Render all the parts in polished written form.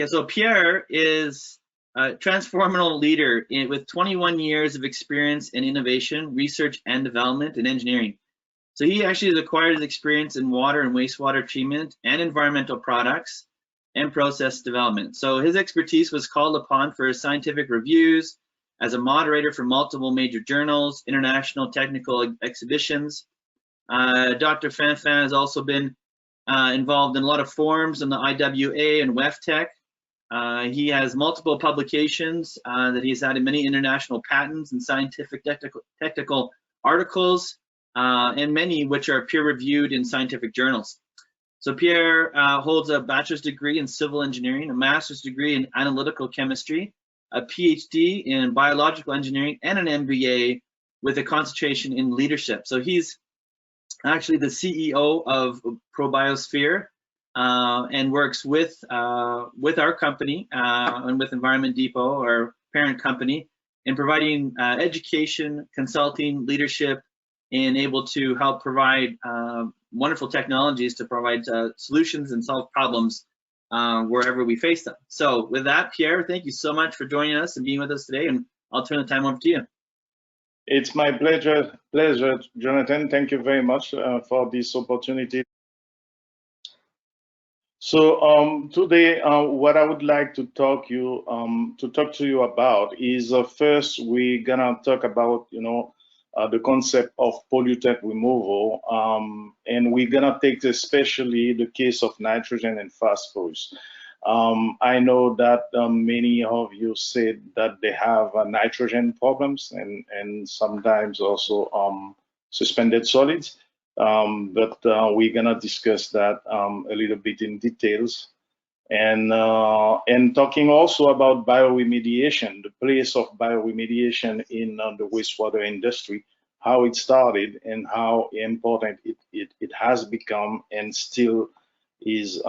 Okay, so Pierre is a transformational leader with 21 years of experience in innovation, research and development, and engineering. So he actually has acquired his experience in water and wastewater treatment and environmental products and process development. So his expertise was called upon for his scientific reviews as a moderator for multiple major journals, international technical exhibitions. Dr. Fanfan has also been involved in a lot of forums in the AWWOA and WEFTech. He has multiple publications that he's had in many international patents and scientific technical articles, and many which are peer-reviewed in scientific journals. So Pierre holds a bachelor's degree in civil engineering, a master's degree in analytical chemistry, a PhD in biological engineering, and an MBA with a concentration in leadership. So he's actually the CEO of ProBiosphere, and works with our company and with Environment Depot, our parent company, in providing education, consulting, leadership, and able to help provide wonderful technologies to provide solutions and solve problems wherever we face them. So with that, Pierre, thank you so much for joining us and being with us today, and I'll turn the time over to you. It's my pleasure, Jonathan. Thank you very much for this opportunity. So today, what I would like to talk to you about is first we're gonna talk about the concept of pollutant removal, and we're gonna take especially the case of nitrogen and phosphorus. I know that many of you said that they have nitrogen problems and sometimes also suspended solids. But we're gonna discuss that a little bit in details, and talking also about bioremediation, the place of bioremediation in the wastewater industry, how it started and how important it has become and still is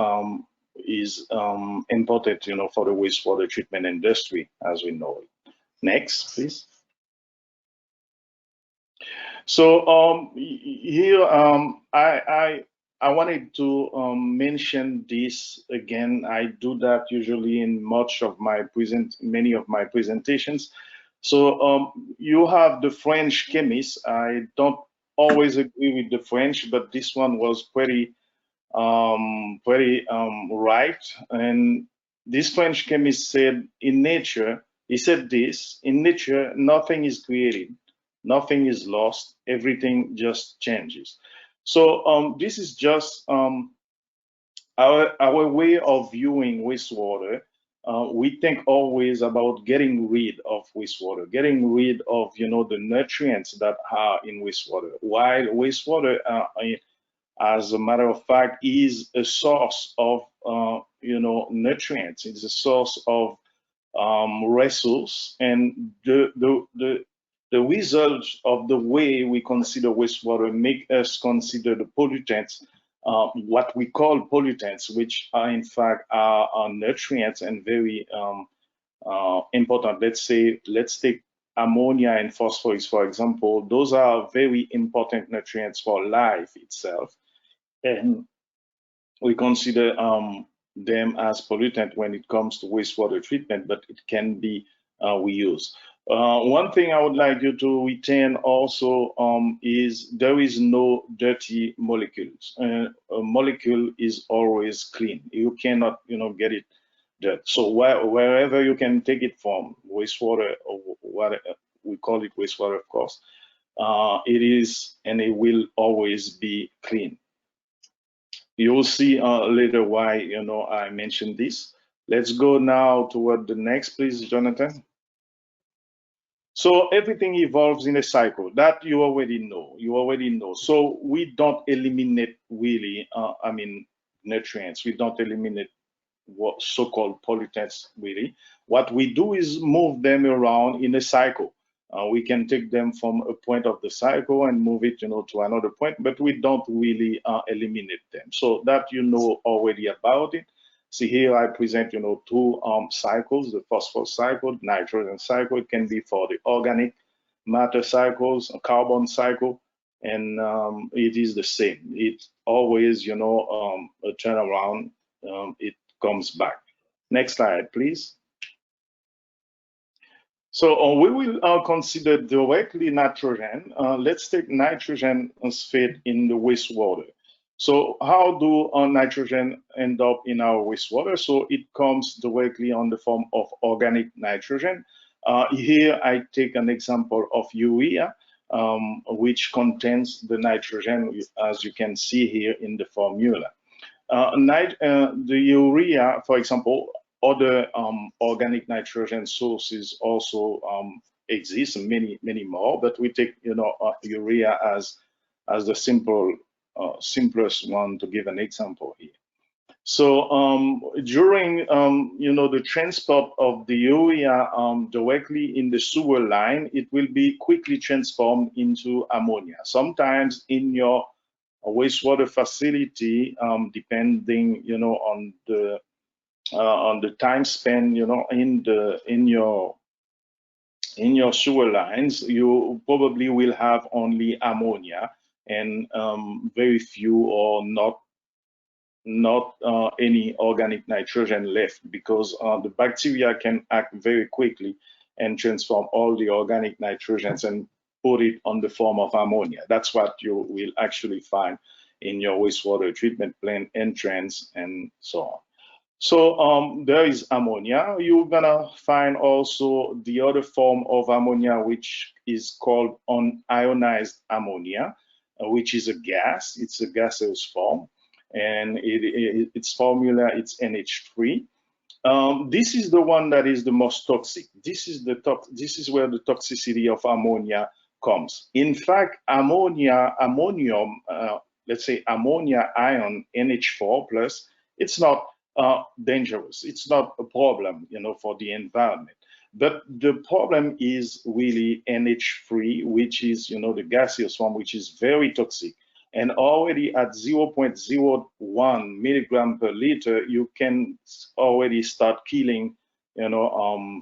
important, for the wastewater treatment industry as we know it. Next, please. So here I wanted to mention this again. I do that usually in many of my presentations. So you have the French chemist. I don't always agree with the French, but this one was pretty right. And this French chemist said, in nature, he said this: in nature, nothing is created. Nothing is lost, everything just changes. So this is just our way of viewing wastewater. We think always about getting rid of wastewater, getting rid of the nutrients that are in wastewater. While wastewater, as a matter of fact, is a source of nutrients. It's a source of resource, and the results of the way we consider wastewater make us consider the pollutants, what we call pollutants, which are in fact are nutrients and very important. Let's take ammonia and phosphorus, for example. Those are very important nutrients for life itself, and we consider them as pollutant when it comes to wastewater treatment, but it can be reused. One thing I would like you to retain also is there is no dirty molecules. A molecule is always clean. You cannot, get it dirty. So wherever you can take it from, wastewater or whatever, we call it wastewater, of course, it is and it will always be clean. You will see later why I mentioned this. Let's go now toward the next, please, Jonathan. So everything evolves in a cycle that you already know. So we don't eliminate really, nutrients. We don't eliminate what so-called pollutants really. What we do is move them around in a cycle. We can take them from a point of the cycle and move it, to another point, but we don't really eliminate them. So that already about it. See here, I present, two cycles, the phosphorus cycle, nitrogen cycle. It can be for the organic matter cycles, a carbon cycle, and it is the same. It's always, a turnaround. It comes back. Next slide, please. So we will consider directly nitrogen. Let's take nitrogen phosphate in the wastewater. So how do nitrogen end up in our wastewater? So it comes directly on the form of organic nitrogen. Here I take an example of urea, which contains the nitrogen, as you can see here in the formula. The urea, for example, other organic nitrogen sources also exist, many more, but we take urea as the simplest one to give an example here. So during the transport of the urea directly in the sewer line, it will be quickly transformed into ammonia. Sometimes in your wastewater facility, depending on the time spent in your sewer lines, you probably will have only ammonia and very few or not any organic nitrogen left, because the bacteria can act very quickly and transform all the organic nitrogens and put it on the form of ammonia. That's what you will actually find in your wastewater treatment plant entrance and so on. So there is ammonia. You're gonna find also the other form of ammonia, which is called unionized ammonia, which is a gas. It's a gaseous form, and its formula it's NH3. This is the one that is the most toxic. This is where the toxicity of ammonia comes. In fact, ammonium, let's say ammonia ion NH4 plus, it's not dangerous. It's not a problem, for the environment. But the problem is really NH3, which is, the gaseous form, which is very toxic. And already at 0.01 milligram per liter, you can already start killing,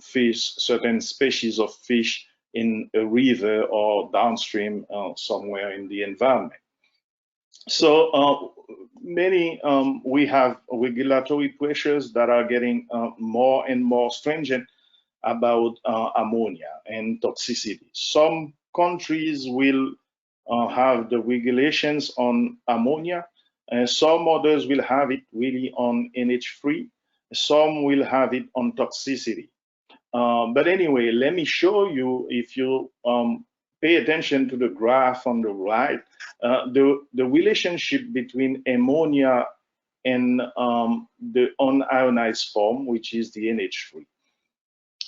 fish, certain species of fish in a river or downstream somewhere in the environment. So we have regulatory pressures that are getting more and more stringent about ammonia and toxicity. Some countries will have the regulations on ammonia, some others will have it really on NH3, some will have it on toxicity. But anyway, let me show you, if you pay attention to the graph on the right, the relationship between ammonia and the unionized form, which is the NH3.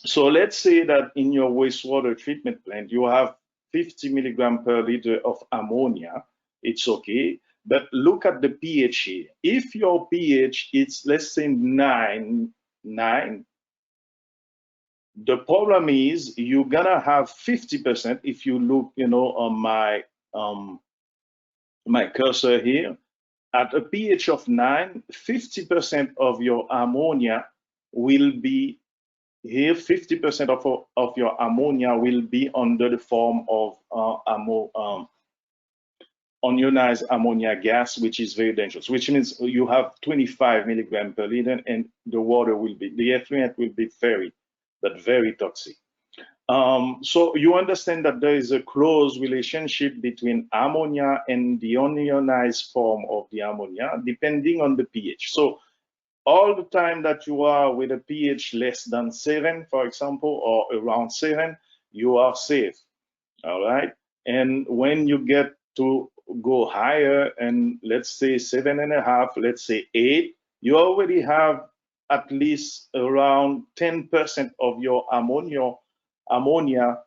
So let's say that in your wastewater treatment plant, you have 50 milligram per liter of ammonia. It's okay, but look at the pH here. If your pH is, let's say, 9, the problem is you're gonna have 50%. If you look, on my cursor here, at a pH of 9, 50% of your ammonia will be here. 50% of your ammonia will be under the form of unionized ammonia gas, which is very dangerous, which means you have 25 milligram per liter, and the effluent will be very toxic. So you understand that there is a close relationship between ammonia and the unionized form of the ammonia, depending on the pH. So all the time that you are with a pH less than 7, for example, or around 7, you are safe, all right? And when you get to go higher, and let's say 7.5, let's say 8, you already have at least around 10% of your ammonia,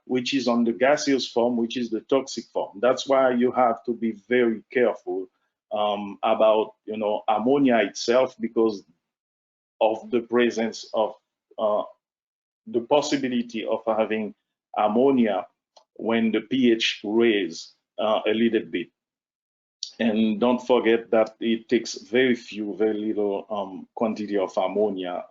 which is on the gaseous form, which is the toxic form. That's why you have to be very careful about ammonia itself, because of the presence of the possibility of having ammonia when the pH raises a little bit. And don't forget that it takes very little quantity of ammonia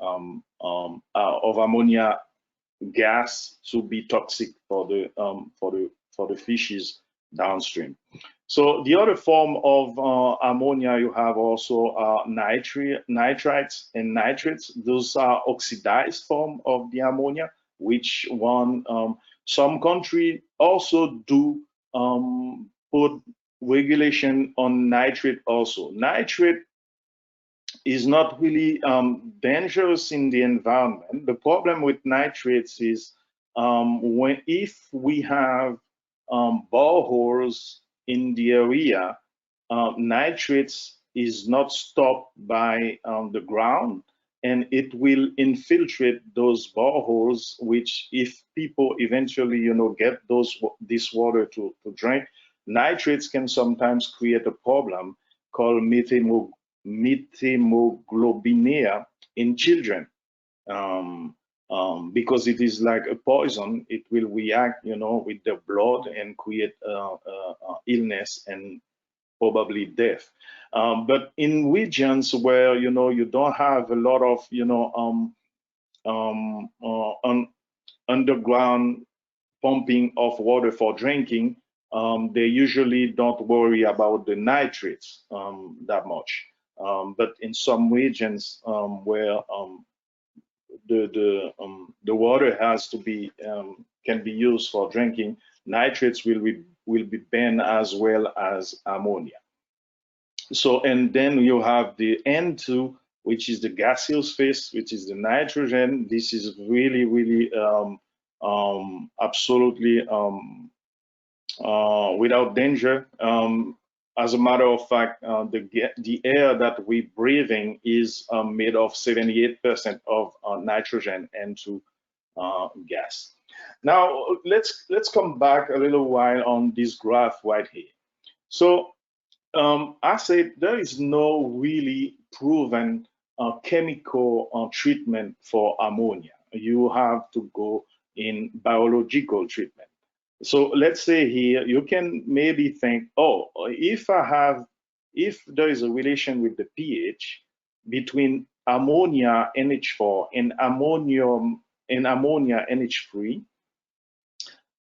gas to be toxic for the fishes downstream. So the other form of ammonia, you have also nitrites and nitrates. Those are oxidized form of the ammonia, which some country also do put regulation on nitrate also. Nitrate is not really dangerous in the environment. The problem with nitrates is if we have boreholes in the area, nitrates is not stopped by the ground, and it will infiltrate those boreholes, which if people eventually get this water to drink, nitrates can sometimes create a problem called methemoglobinemia in children. Because it is like a poison, it will react, with the blood and create illness and probably death. But in regions where you don't have a lot of underground pumping of water for drinking, they usually don't worry about the nitrates that much. But in some regions where the water has to be can be used for drinking, nitrates will be banned as well as ammonia. So, and then you have the N2, which is the gaseous phase, which is the nitrogen. This is really, really absolutely without danger. As a matter of fact, the air that we're breathing is made of 78% of nitrogen N2 gas. Now let's come back a little while on this graph right here. So I said there is no really proven chemical treatment for ammonia. You have to go in biological treatment. So let's say here you can maybe think, oh, if there is a relation with the pH between ammonia NH4 and ammonia NH3,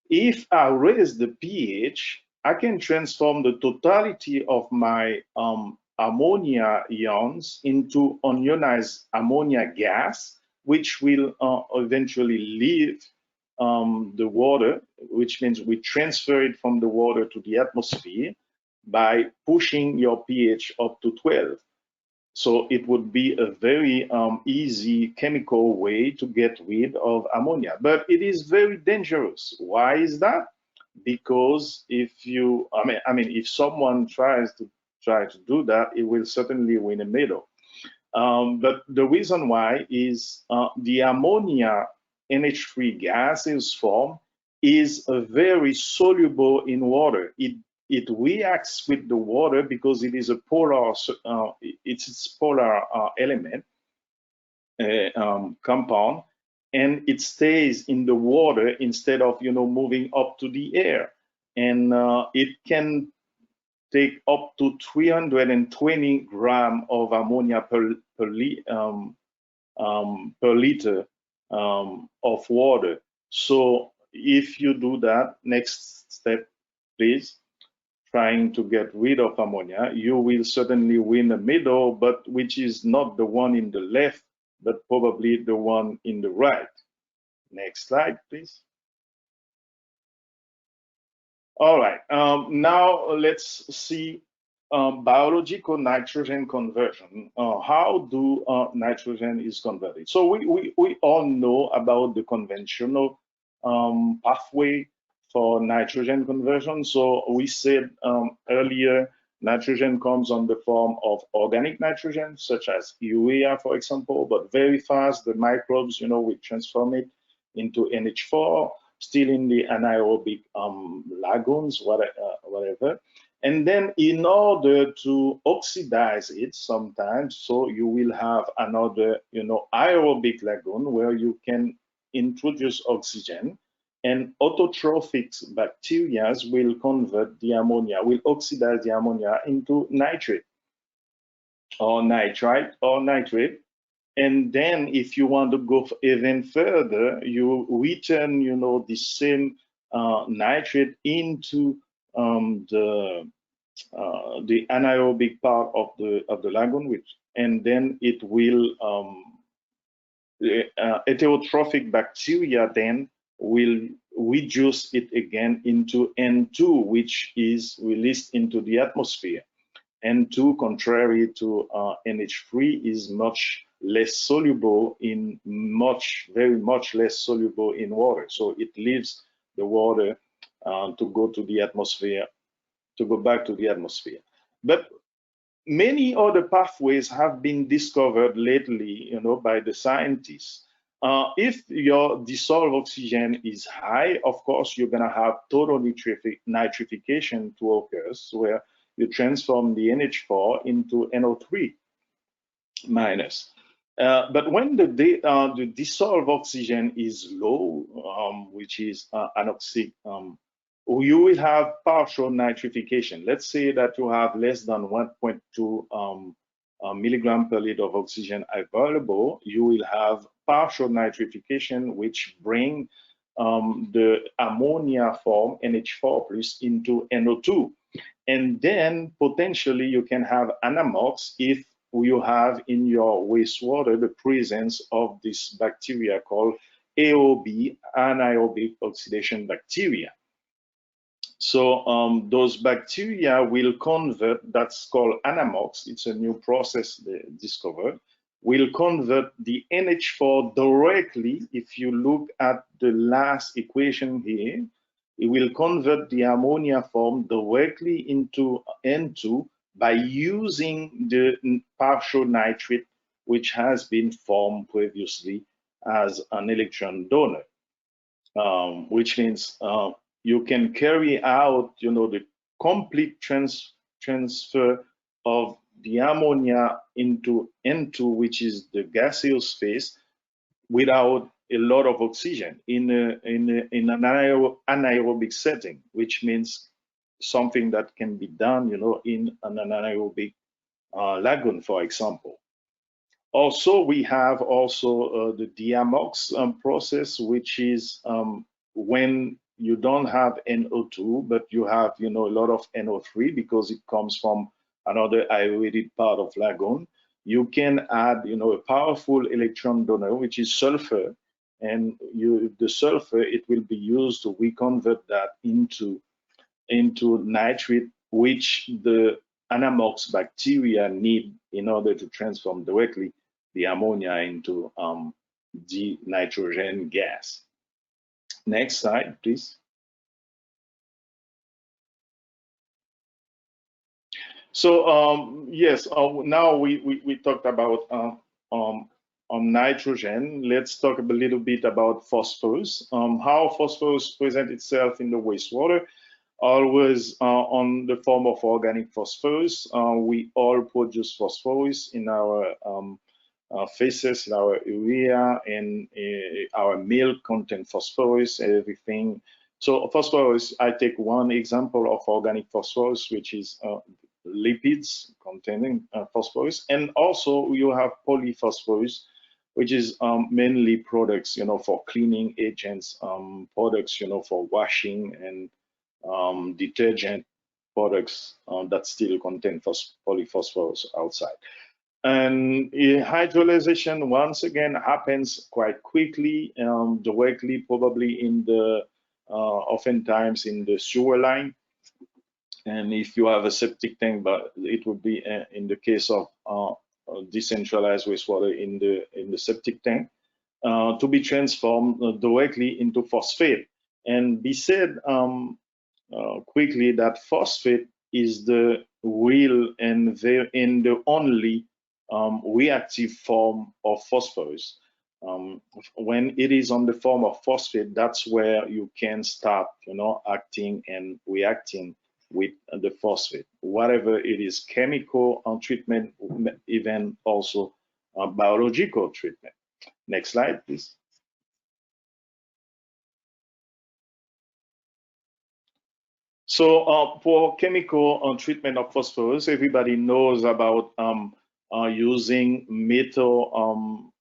if I raise the pH, I can transform the totality of my ammonia ions into unionized ammonia gas, which will eventually leave the water, which means we transfer it from the water to the atmosphere by pushing your pH up to 12. So it would be a very easy chemical way to get rid of ammonia, but it is very dangerous. Why is that? Because if if someone tries to do that, it will certainly win a medal. But the reason why is the ammonia NH3 gaseous form is very soluble in water. It reacts with the water because it is a polar, it's its polar element compound, and it stays in the water instead of moving up to the air, and it can take up to 320 grams of ammonia per liter of water. So if you do that, next step, please, trying to get rid of ammonia, you will certainly win a medal, but which is not the one in the left, but probably the one in the right. Next slide, please. All right, now let's see biological nitrogen conversion. How do nitrogen is converted? So we all know about the conventional pathway for nitrogen conversion. So we said earlier, nitrogen comes on the form of organic nitrogen, such as urea, for example, but very fast the microbes, we transform it into NH4, still in the anaerobic lagoons, whatever. And then in order to oxidize it sometimes, so you will have another, aerobic lagoon where you can introduce oxygen, and autotrophic bacteria will convert the ammonia, will oxidize the ammonia into nitrate or nitrite or nitrate. And then if you want to go even further, you return, the same nitrate into the the anaerobic part of the lagoon, and then it will heterotrophic bacteria then will reduce it again into N2, which is released into the atmosphere. N2, contrary to NH3, is much less soluble in very much less soluble in water. So it leaves the water to go to the atmosphere, to go back to the atmosphere. But many other pathways have been discovered lately, by the scientists. If your dissolved oxygen is high, of course, you're going to have total nitrification to occur, where you transform the NH4 into NO3 minus. But when the dissolved oxygen is low, which is anoxic, you will have partial nitrification. Let's say that you have less than 1.2 milligram per liter of oxygen available. You will have partial nitrification, which bring the ammonia form NH4 plus into NO2. And then potentially you can have anamox if you have in your wastewater the presence of this bacteria called AOB, anaerobic oxidation bacteria. So those bacteria will convert, that's called anamox, it's a new process they discovered, will convert the NH4 directly. If you look at the last equation here, it will convert the ammonia form directly into N2 by using the partial nitrate, which has been formed previously as an electron donor, which means you can carry out, the complete transfer of the ammonia into N2, which is the gaseous phase, without a lot of oxygen in an anaerobic setting, which means something that can be done, in an anaerobic lagoon, for example. Also, we have the diamox process, which is when you don't have NO2, but you have, a lot of NO3 because it comes from another aerated part of lagoon. You can add, a powerful electron donor, which is sulfur, and the sulfur, it will be used to reconvert that into nitrate, which the anamox bacteria need in order to transform directly the ammonia into the nitrogen gas. Next slide, please. So yes, now we talked about nitrogen. Let's talk a little bit about phosphorus. How phosphorus presents itself in the wastewater, always on the form of organic phosphorus. We all produce phosphorus in our faces, in our urea, and our milk contain phosphorus, everything. So phosphorus, I take one example of organic phosphorus, which is lipids containing phosphorus, and also you have polyphosphorus, which is mainly products, for cleaning agents, products, for washing, and detergent products that still contain polyphosphorus outside. And hydrolyzation once again happens quite quickly, directly, probably in the oftentimes in the sewer line. And if you have a septic tank, but it would be in the case of decentralized wastewater in the septic tank, to be transformed directly into phosphate. And be said quickly that phosphate is the real and the only reactive form of phosphorus. When it is on the form of phosphate, that's where you can start, acting and reacting with the phosphate, whatever it is, chemical treatment, even also biological treatment. Next slide, please. So for chemical treatment of phosphorus, everybody knows about using metal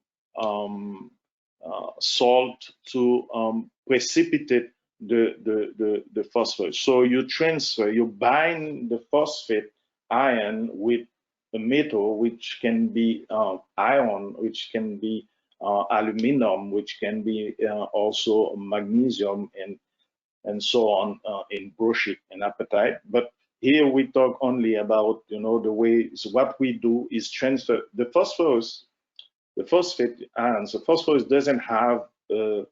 salt to precipitate the phosphorus. So you transfer, you bind the phosphate ion with a metal, which can be iron, which can be aluminum, which can be also magnesium, and so on in bauxite and apatite. But here we talk only about, the way. So what we do is transfer the phosphorus, the phosphate ions. The phosphorus doesn't have a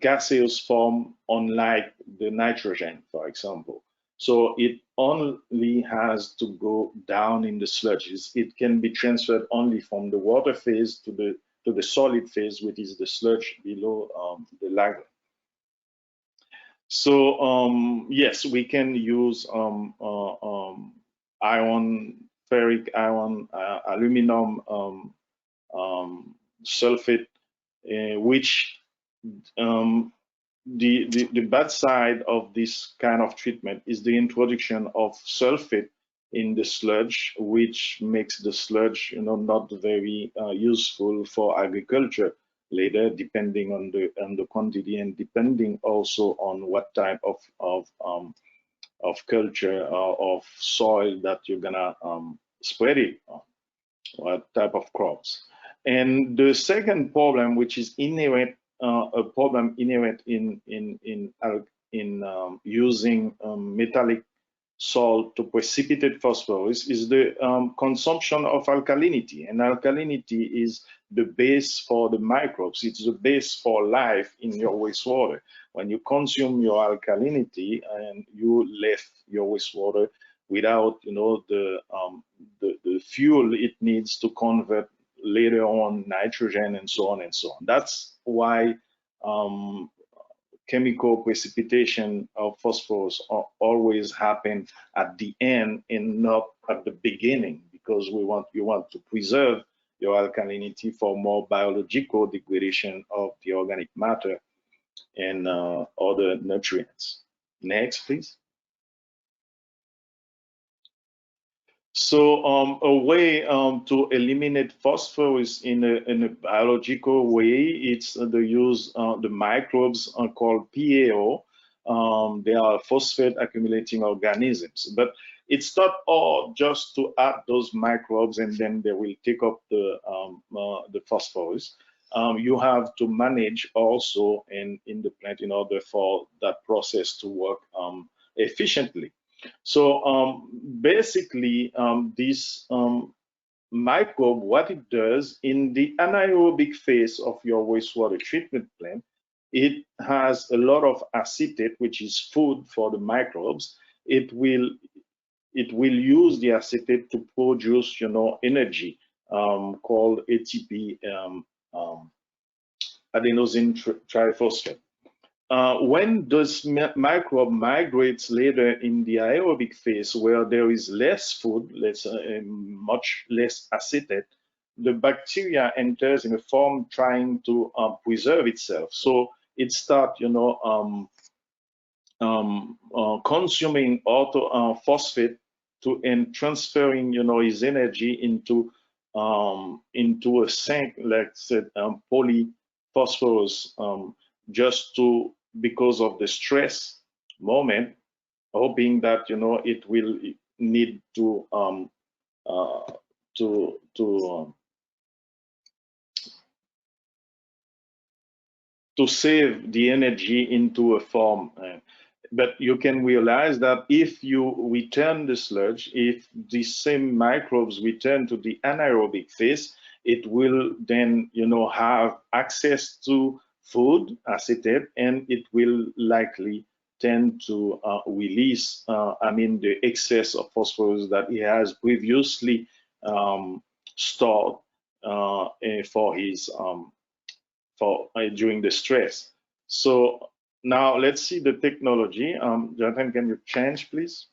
gaseous form, unlike the nitrogen, for example. So it only has to go down in the sludges. It can be transferred only from the water phase to the solid phase, which is the sludge below the lagoon. So yes, we can use iron, ferric iron, aluminum, sulfate, which the bad side of this kind of treatment is the introduction of sulfate in the sludge, which makes the sludge, not very useful for agriculture later, depending on the quantity and depending also on what type of culture or of soil that you're gonna spread it on, what type of crops. And the second problem, which is inherent, a problem inherent in using metallic salt to precipitate phosphorus, is the consumption of alkalinity. And alkalinity is the base for the microbes. It's the base for life in your wastewater. When you consume your alkalinity and you left your wastewater without, the fuel it needs to convert later on nitrogen and so on and so on. That's why chemical precipitation of phosphorus always happen at the end and not at the beginning, because you want to preserve your alkalinity for more biological degradation of the organic matter and other nutrients. Next, please. So a way to eliminate phosphorus in a biological way, it's the use the microbes called PAO. They are phosphate accumulating organisms, but it's not all just to add those microbes and then they will take up the phosphorus. You have to manage also in the plant in order for that process to work efficiently. So basically, this microbe, what it does in the anaerobic phase of your wastewater treatment plant, it has a lot of acetate, which is food for the microbes. It will use the acetate to produce, energy called ATP, adenosine triphosphate. When this microbe migrates later in the aerobic phase, where there is less food, much less acetate, the bacteria enters in a form trying to preserve itself. So it starts, consuming phosphate and transferring, his energy into a sink, like said, polyphosphorus, just because of the stress moment, hoping that it will need to save the energy into a form. But you can realize that if you return the sludge, if the same microbes return to the anaerobic phase, it will then have access to food, acetate, and it will likely tend to release, the excess of phosphorus that it has previously stored for his during the stress. So now let's see the technology. Jonathan, can you change, please?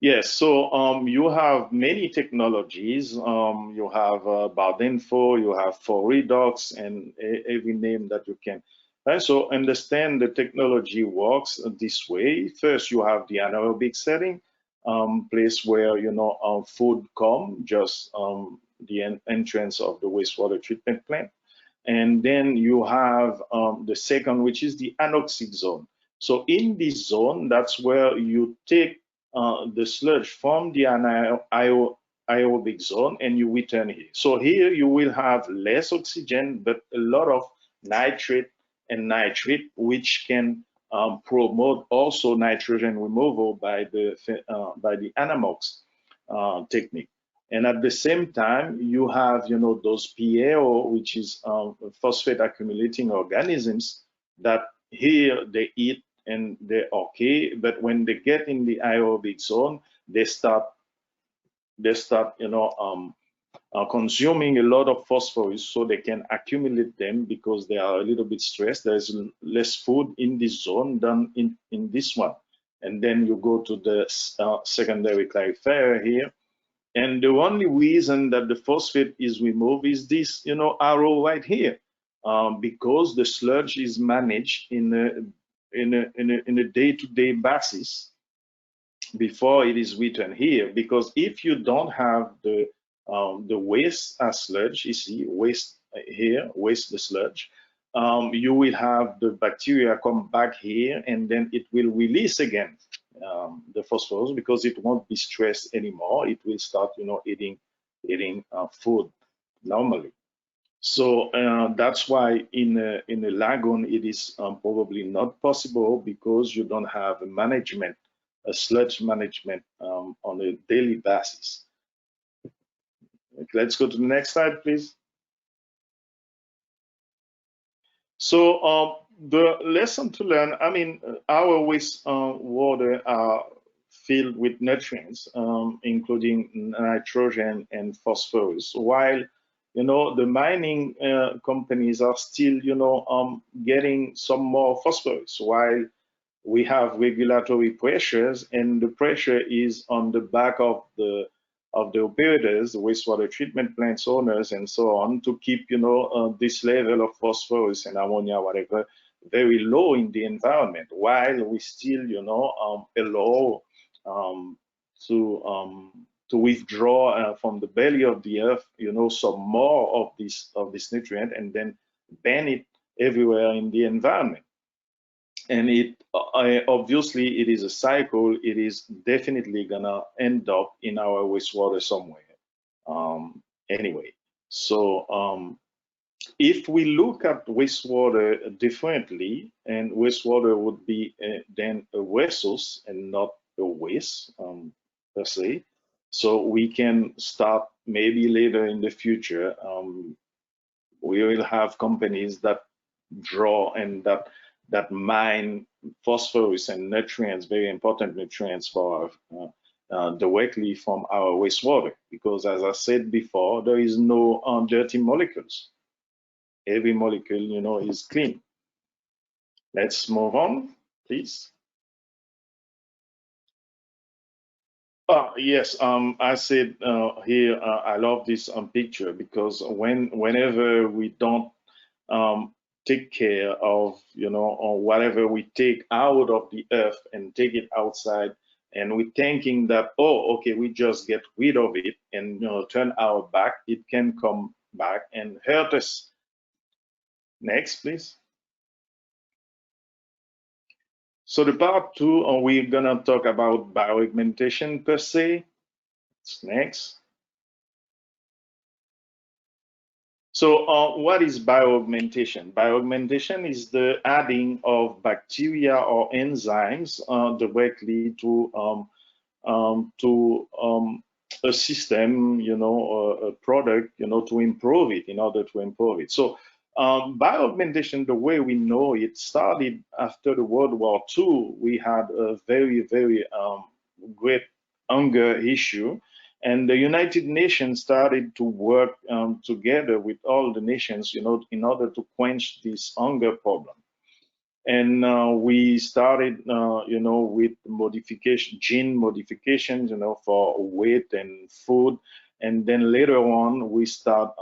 Yes, so you have many technologies. You have Bardinfo, you have for redox, and every name that you can. Right? So understand the technology works this way. First, you have the anaerobic setting, place where food come, just the entrance of the wastewater treatment plant. And then you have the second, which is the anoxic zone. So in this zone, that's where you take the sludge from the aerobic zone and you return here. So here you will have less oxygen, but a lot of nitrate and nitrate, which can promote also nitrogen removal by the Anamox technique. And at the same time, you have, those Pierre, which is phosphate accumulating organisms that here they eat and they're okay, but when they get in the aerobic zone, they start, consuming a lot of phosphorus, so they can accumulate them because they are a little bit stressed. There's less food in this zone than in this one. And then you go to the secondary clarifier here. And the only reason that the phosphate is removed is this, arrow right here, because the sludge is managed in a day-to-day basis before it is written here. Because if you don't have the waste as sludge, you see waste here, waste the sludge, you will have the bacteria come back here, and then it will release again the phosphorus because it won't be stressed anymore. It will start, eating food normally. So that's why in a lagoon it is probably not possible, because you don't have a sludge management on a daily basis. Let's go to the next slide, please. So the lesson to learn, our waste water are filled with nutrients, including nitrogen and phosphorus, while the mining companies are still getting some more phosphorus, while we have regulatory pressures, and the pressure is on the back of the operators, the wastewater treatment plants owners, and so on, to keep this level of phosphorus and ammonia, whatever, very low in the environment, while we still allow to withdraw from the belly of the earth some more of this nutrient, and then ban it everywhere in the environment. And obviously it is a cycle. It is definitely gonna end up in our wastewater somewhere anyway. So if we look at wastewater differently, and wastewater would be then a resource and not a waste per se, so we can start maybe later in the future, we will have companies that draw and that mine phosphorus and nutrients, very important nutrients for directly from our wastewater, because as I said before, there is no dirty molecules. Every molecule, is clean. Let's move on, please. Yes, I said here, I love this picture, because whenever we don't take care of, or whatever we take out of the earth and take it outside, and we're thinking that, oh, okay, we just get rid of it and turn our back, it can come back and hurt us. Next, please. So the part 2, we're gonna talk about bioaugmentation per se. Next. So what is bioaugmentation? Bioaugmentation is the adding of bacteria or enzymes directly to a system, a product, to improve it, in order to improve it. So bioaugmentation, the way we know it, started after the World War II. We had a very, very great hunger issue. And the United Nations started to work together with all the nations, in order to quench this hunger problem. And we started, with gene modifications, for weight and food. And then later on, we start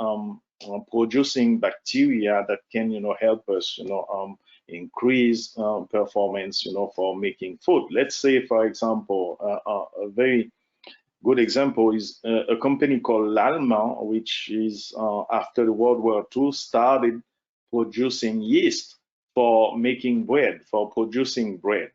producing bacteria that can, help us, increase performance, for making food. Let's say, for example, a very good example is a company called L'Allemand, which is after the World War II started producing yeast for making bread, for producing bread.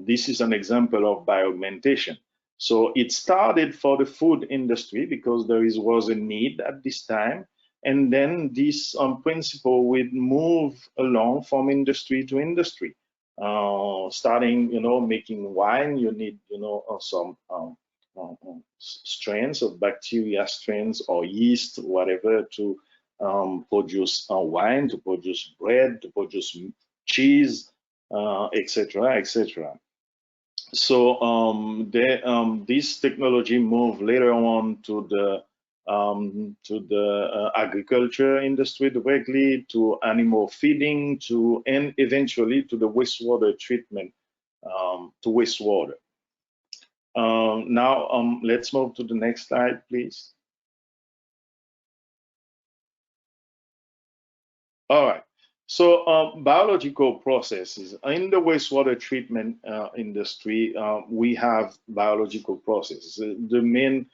This is an example of bioaugmentation. So it started for the food industry because there was a need at this time. And then this principle will move along from industry to industry. Starting, making wine, you need, some strains of bacteria strains or yeast, whatever, to produce wine, to produce bread, to produce cheese, etc., etc. So this technology moved later on to the agriculture industry directly, to animal feeding, and eventually to the wastewater treatment, to wastewater. Now let's move to the next slide, please. All right. So biological processes in the wastewater treatment industry, we have biological processes. The main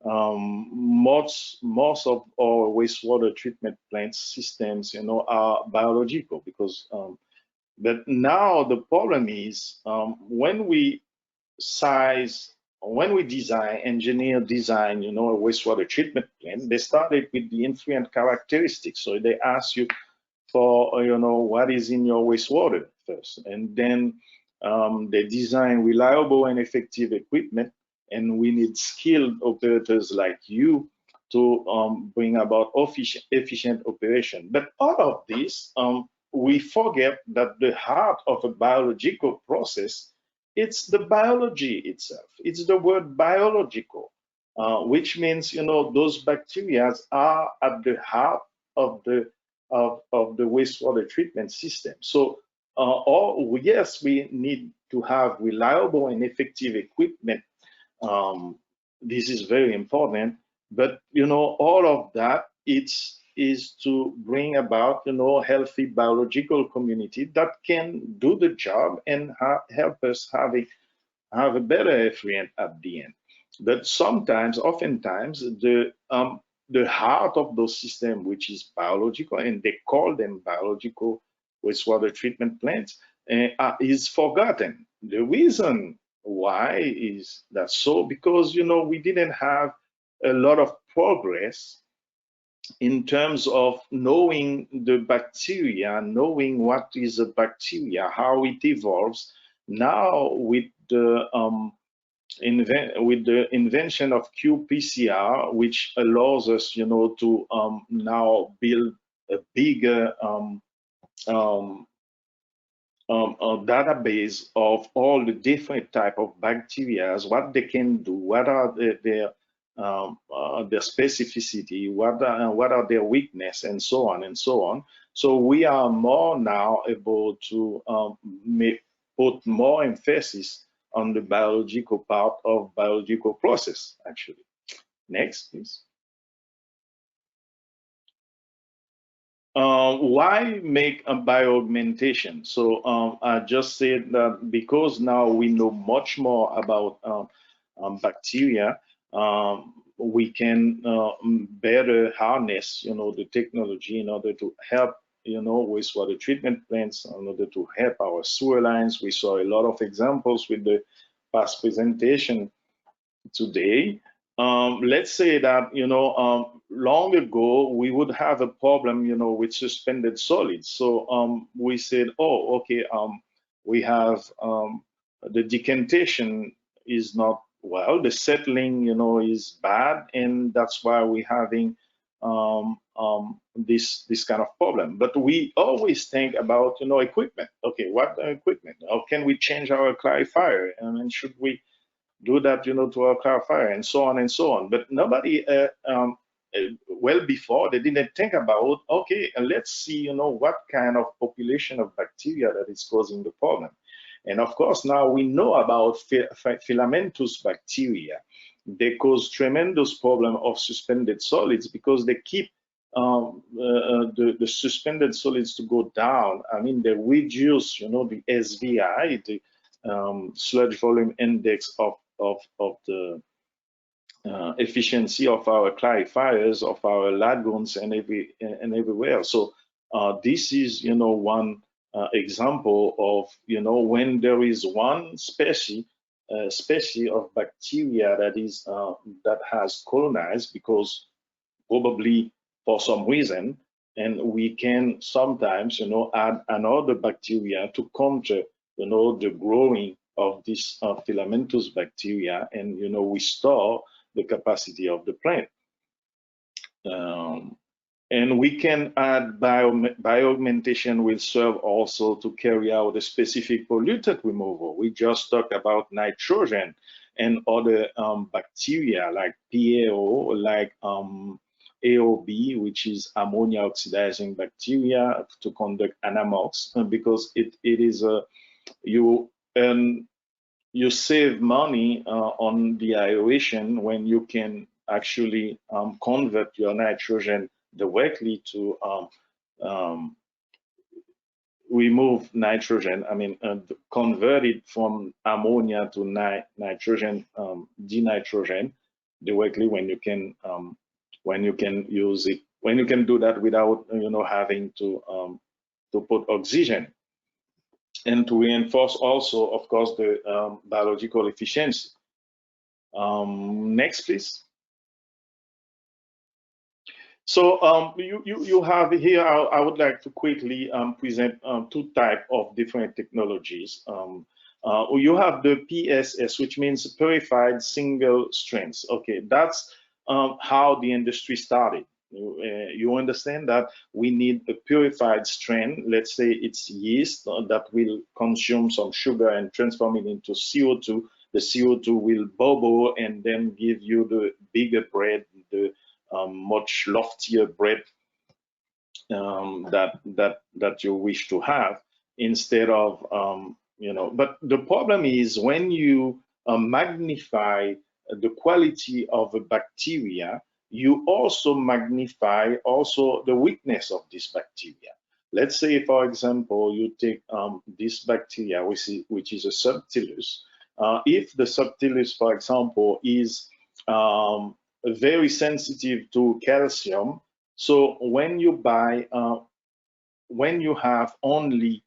most of our wastewater treatment plant systems, are biological because. But now the problem is when we engineer design, a wastewater treatment plant, they started with the influent characteristics. So they ask you for what is in your wastewater first, and then they design reliable and effective equipment, and we need skilled operators like you to bring about efficient operation. But all of this, we forget that the heart of a biological process, it's the biology itself. It's the word biological, which means those bacteria are at the heart of the wastewater treatment system. So, yes, we need to have reliable and effective equipment. This is very important. But all of that is to bring about healthy biological community that can do the job and help us have a better effluent at the end. But oftentimes, the heart of those systems, which is biological, and they call them biological wastewater treatment plants, is forgotten. The reason why is that so? Because we didn't have a lot of progress in terms of knowing the bacteria, knowing what is a bacteria, how it evolves. Now with the invention of qPCR, which allows us, to now build a bigger a database of all the different type of bacteria, what they can do, what are their specificity, what are their weakness, and so on and so on. So we are more now able to put more emphasis on the biological part of biological process, actually. Next, please. Why make a bioaugmentation? So I just said that because now we know much more about bacteria, we can better harness, the technology in order to help, wastewater treatment plants, in order to help our sewer lines. We saw a lot of examples with the past presentation today. Let's say that, long ago, we would have a problem, with suspended solids. So we said, oh, okay, we have the decantation is not well, the settling, is bad, and that's why we're having this kind of problem. But we always think about, equipment. Okay, what equipment? How can we change our clarifier? And should we do that, to our clarifier, and so on and so on. But nobody, well before, they didn't think about, okay, let's see, what kind of population of bacteria that is causing the problem. And of course, now we know about filamentous bacteria. They cause tremendous problem of suspended solids because they keep the suspended solids to go down. I mean, they reduce, the SVI, the sludge volume index of the efficiency of our clarifiers, of our lagoons, and everywhere. So this is, one example of, when there is one species of bacteria that has colonized, because probably for some reason, and we can sometimes, add another bacteria to counter, the growing of this filamentous bacteria, and, restore the capacity of the plant. And we can add bioaugmentation will serve also to carry out a specific pollutant removal. We just talked about nitrogen and other bacteria like Pierre, like AWWOA, which is ammonia oxidizing bacteria, to conduct anamox, because it is you save money on the aeration when you can actually convert your nitrogen directly to remove nitrogen. I mean, convert it from ammonia to nitrogen, denitrogen directly when you can use it, when you can do that without having to put oxygen. And to reinforce also, of course, the biological efficiency. Next, please. So you have here, I would like to quickly present two types of different technologies. You have the PSS, which means purified single strains. Okay, that's how the industry started. You understand that we need a purified strain. Let's say it's yeast that will consume some sugar and transform it into CO2. The CO2 will bubble and then give you the bigger bread, the much loftier bread that you wish to have, instead of But the problem is when you magnify the quality of a bacteria, you also magnify also the weakness of this bacteria. Let's say, for example, you take this bacteria, which is a subtilus. If the subtilus, for example, is very sensitive to calcium, so when you buy, when you have only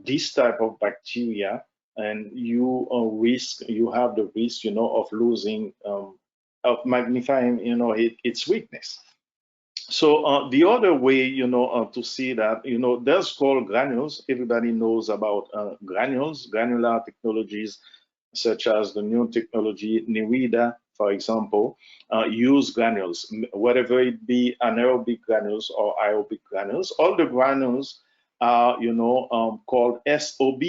this type of bacteria, and you have the risk, of losing, of magnifying, its weakness. So the other way, to see that, there's called granules. Everybody knows about granules, granular technologies, such as the new technology NIWIDA, for example, use granules, whether it be anaerobic granules or aerobic granules. All the granules are, called SOB,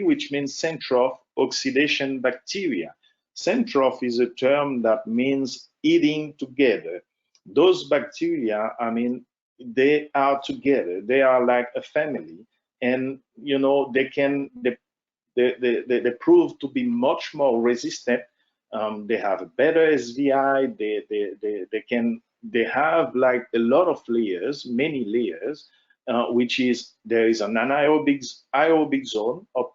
which means centrof oxidation bacteria. Centrof is a term that means eating together. Those bacteria, I mean, they are together. They are like a family, and they prove to be much more resistant. They have a better SVI. They have like a lot of layers, many layers, which is, there is an aerobic zone up,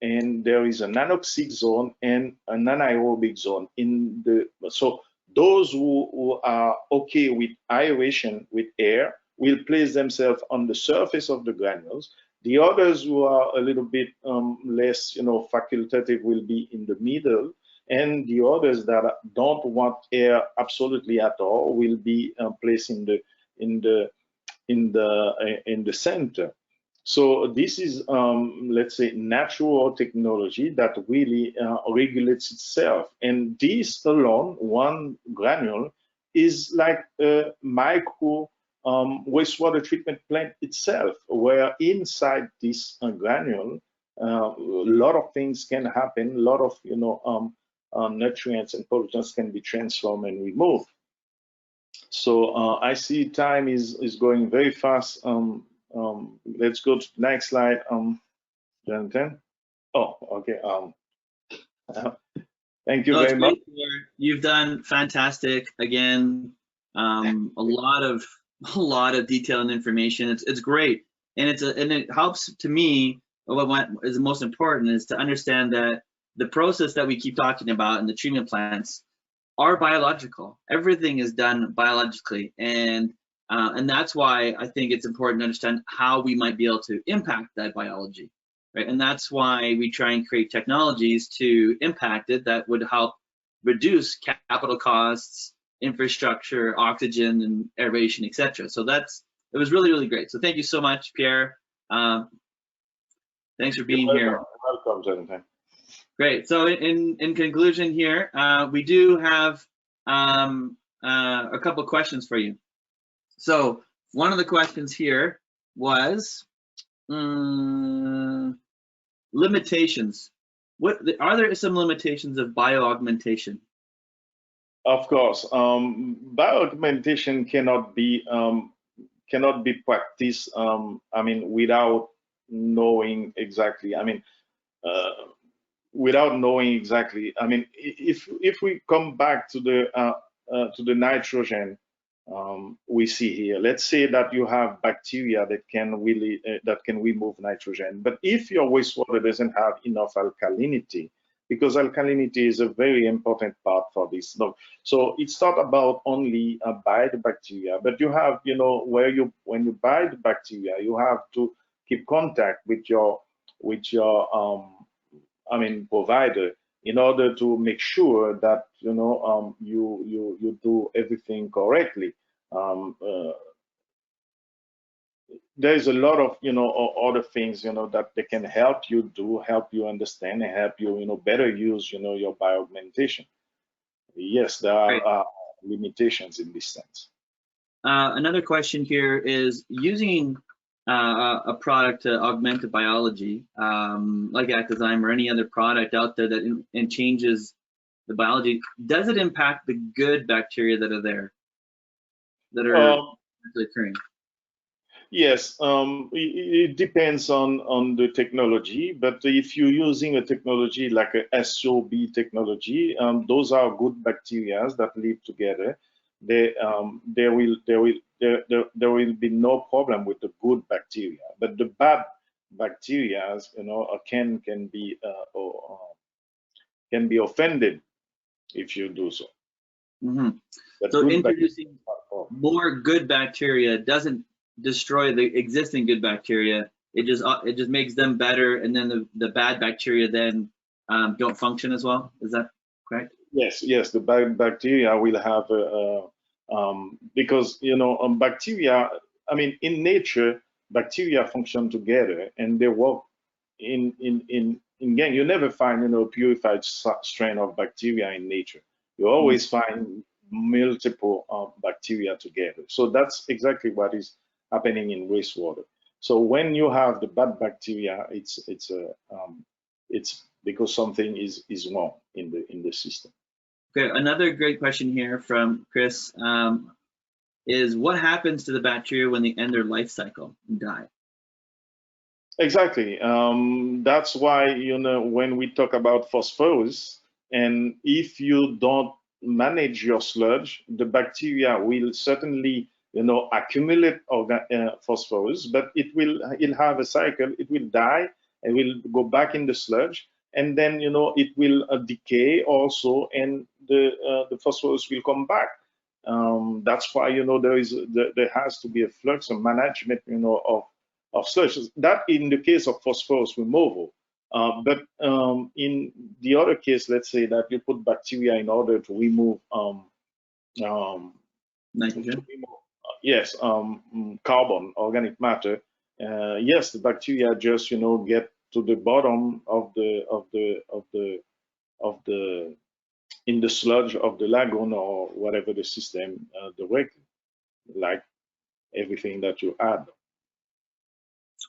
and there is an anoxic zone and an anaerobic zone in the. So those who are okay with aeration, with air, will place themselves on the surface of the granules. The others who are a little bit less, facultative, will be in the middle, and the others that don't want air absolutely at all will be placed in the center. So this is, let's say, natural technology that really regulates itself, and this alone, one granule, is like a micro wastewater treatment plant itself, where inside this granule, a lot of things can happen. A lot of nutrients and pollutants can be transformed and removed. So I see time is going very fast. Let's go to the next slide, Jonathan. Oh, okay. Thank you very much. You've done fantastic. Again, a lot of detail and information. It's great, and it helps to me. What is most important is to understand that the process that we keep talking about in the treatment plants are biological. Everything is done biologically, and that's why I think it's important to understand how we might be able to impact that biology, right? And that's why we try and create technologies to impact it that would help reduce capital costs, infrastructure, oxygen, and aeration, etc. So it was really, really great. So thank you so much, Pierre. Thanks for being here. Welcome, Jonathan. Great. So in conclusion here, we do have a couple questions for you. So one of the questions here was limitations. Are there some limitations of bioaugmentation? Of course, bioaugmentation cannot be practiced. I mean, without knowing exactly. I mean, without knowing exactly. I mean, if we come back to the nitrogen we see here, let's say that you have bacteria that can really that can remove nitrogen, but if your wastewater doesn't have enough alkalinity, because alkalinity is a very important part for this. So it's not about only by the bacteria, but you have, you know, when you buy the bacteria, you have to keep contact with your I mean, provider, in order to make sure that, you know, you do everything correctly. There's a lot of, you know, other things, you know, that they can help you understand, and help you, you know, better use, you know, your bioaugmentation. Yes, there are limitations in this sense. Another question here is using a product to augment the biology, like AWWOA or any other product out there that changes the biology. Does it impact the good bacteria that are there, that are occurring? Yes, it depends on the technology, but if you're using a technology like a SOB technology, those are good bacteria that live together. There will be no problem with the good bacteria, but the bad bacteria, you know, can be offended if you do so. Mm-hmm. So introducing more good bacteria doesn't destroy the existing good bacteria. It just makes them better, and then the bad bacteria then don't function as well. Is that correct? Yes. The bad bacteria will have because, you know, bacteria. I mean, in nature, bacteria function together and they work in gang. You never find, you know, purified strain of bacteria in nature. You always find multiple bacteria together. So that's exactly what is happening in wastewater. So when you have the bad bacteria, it's because something is wrong in the system. Okay, another great question here from Chris is what happens to the bacteria when they end their life cycle and die? Exactly. That's why, you know, when we talk about phosphorus, and if you don't manage your sludge, the bacteria will certainly, you know, accumulate phosphorus, but it'll have a cycle. It will die and will go back in the sludge, and then, you know, it will decay also, and the phosphorus will come back. That's why, you know, there has to be a flux of management, you know, of sludge. That in the case of phosphorus removal. But in the other case, let's say that you put bacteria in order to remove nitrogen. Yes, carbon, organic matter. Yes, the bacteria just, you know, get to the bottom of the in the sludge of the lagoon or whatever the system directly, like everything that you add.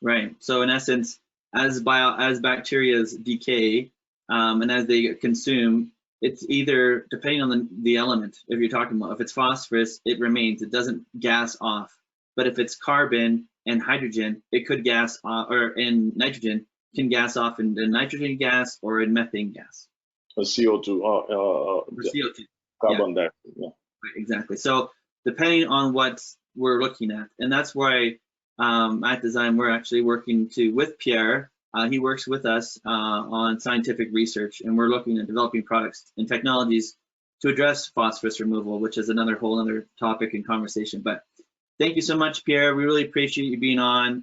Right. So in essence, as bacteria decay and as they consume, it's either depending on the element. If you're talking about, if it's phosphorus, it remains, it doesn't gas off. But if it's carbon and hydrogen, it could gas off, or in nitrogen, can gas off in nitrogen gas or in methane gas. Or CO2. Or CO2. Carbon dioxide. Yeah. Right, exactly. So depending on what we're looking at, and that's why at Design we're actually working with Pierre he works with us on scientific research, and we're looking at developing products and technologies to address phosphorus removal, which is another whole other topic and conversation. But thank you so much, Pierre. We really appreciate you being on.